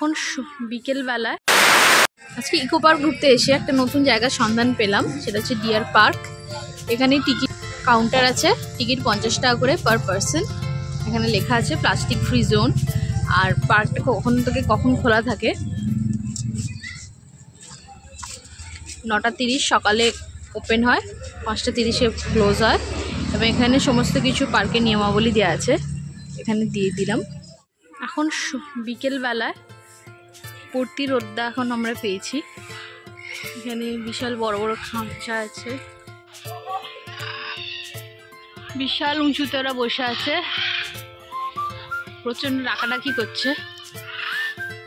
এখন বিকেল বেলায় আজকে ইকো পার্ক ঘুরতে এসে একটা নতুন জায়গার সন্ধান পেলাম, সেটা হচ্ছে ডিয়ার পার্ক। এখানে টিকিট কাউন্টার আছে, টিকিট 50 টাকা করে পার পারসন। এখানে লেখা আছে প্লাস্টিক ফ্রি জোন। আর পার্কটা কখন থেকে কখন খোলা থাকে, 9টা 30 সকালে ওপেন হয়, 5টা 30-এ ক্লোজ হয়। এবং এখানে সমস্ত কিছু পার্কের নিয়মাবলী দেওয়া আছে, এখানে দিয়ে দিলাম। এখন বিকেলবেলায় পড়তি রোদ্দা এখন আমরা পেয়েছি। এখানে বিশাল বড় বড় খাঁচা আছে, বিশাল উঁচুতে ওরা বসে আছে, প্রচণ্ড ডাকাডাকি করছে,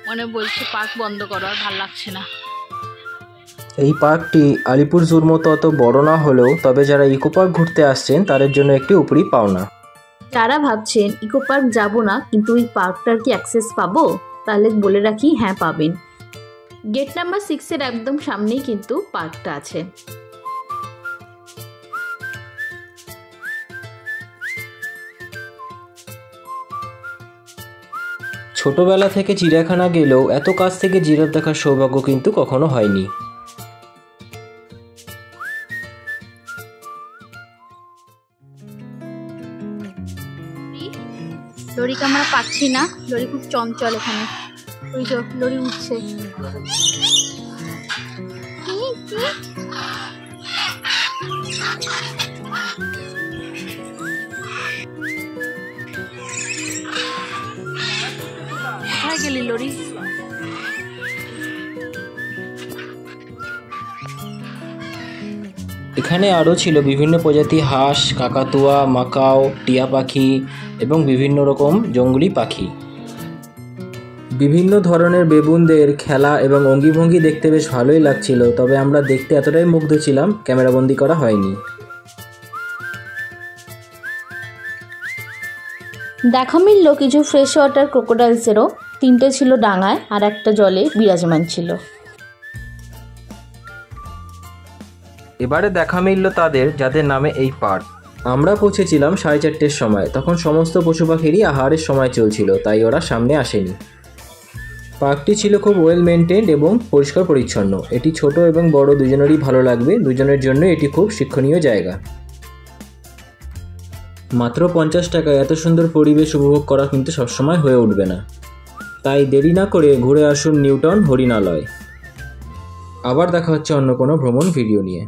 মনে বলছে পার্ক বন্ধ করো, আর ভাল লাগছে না। এই পার্কটি আলিপুর জুর মতো অত বড় না হলেও তবে যারা ইকো পার্ক ঘুরতে আসছেন তাদের জন্য একটি উপরি পাওনা। যারা ভাবছেন ইকো পার্ক যাব না কিন্তু এই পার্কটার কি অ্যাক্সেস পাবো, তাহলে বলে রাখি হ্যাঁ পাবেন। গেট নাম্বার 6-এর একদম সামনেই কিন্তু পার্কটা আছে। ছোটবেলা থেকে চিড়িয়াখানা গেলেও এত কাছ থেকে জিরাফ দেখার সৌভাগ্য কিন্তু কখনো হয়নি। লরিকে আমরা পাচ্ছি না, লরি খুব চঞ্চল এখানে। ওই তো লরি উঠছে। কোথায় গেলি লরি? এখানে আরও ছিল বিভিন্ন প্রজাতির হাঁস, কাকাতুয়া, মাকাও, টিয়া পাখি এবং বিভিন্ন রকম জঙ্গলি পাখি। বিভিন্ন ধরনের বেবুনদের খেলা এবং অঙ্গিভঙ্গি দেখতে বেশ ভালোই লাগছিল, তবে আমরা দেখতে এতটাই মুগ্ধ ছিলাম ক্যামেরাবন্দি করা হয়নি। দেখা মিলল কিছু ফ্রেশ ওয়াটার ক্রোকোডাইলসেরও, 3টে ছিল ডাঙায় আর একটা জলে বিরাজমান ছিল। এবারে দেখা মিলল তাদের যাদের নামে এই পার্ক। আমরা পৌঁছেছিলাম 4:30-এর সময়, তখন সমস্ত পশু পাখিরই আহারের সময় চলছিল, তাই ওরা সামনে আসেনি। পার্কটি ছিল খুব ওয়েল মেনটেন্ড এবং পরিষ্কার পরিচ্ছন্ন। এটি ছোট এবং বড় দুজনেরই ভালো লাগবে, দুজনের জন্য এটি খুব শিক্ষণীয় জায়গা। মাত্র 50 টাকায় এত সুন্দর পরিবেশ উপভোগ করা কিন্তু সবসময় হয়ে উঠবে না, তাই দেরি না করে ঘুরে আসুন নিউটাউন হরিণালয়। আবার দেখা হচ্ছে অন্য কোনো ভ্রমণ ভিডিও নিয়ে।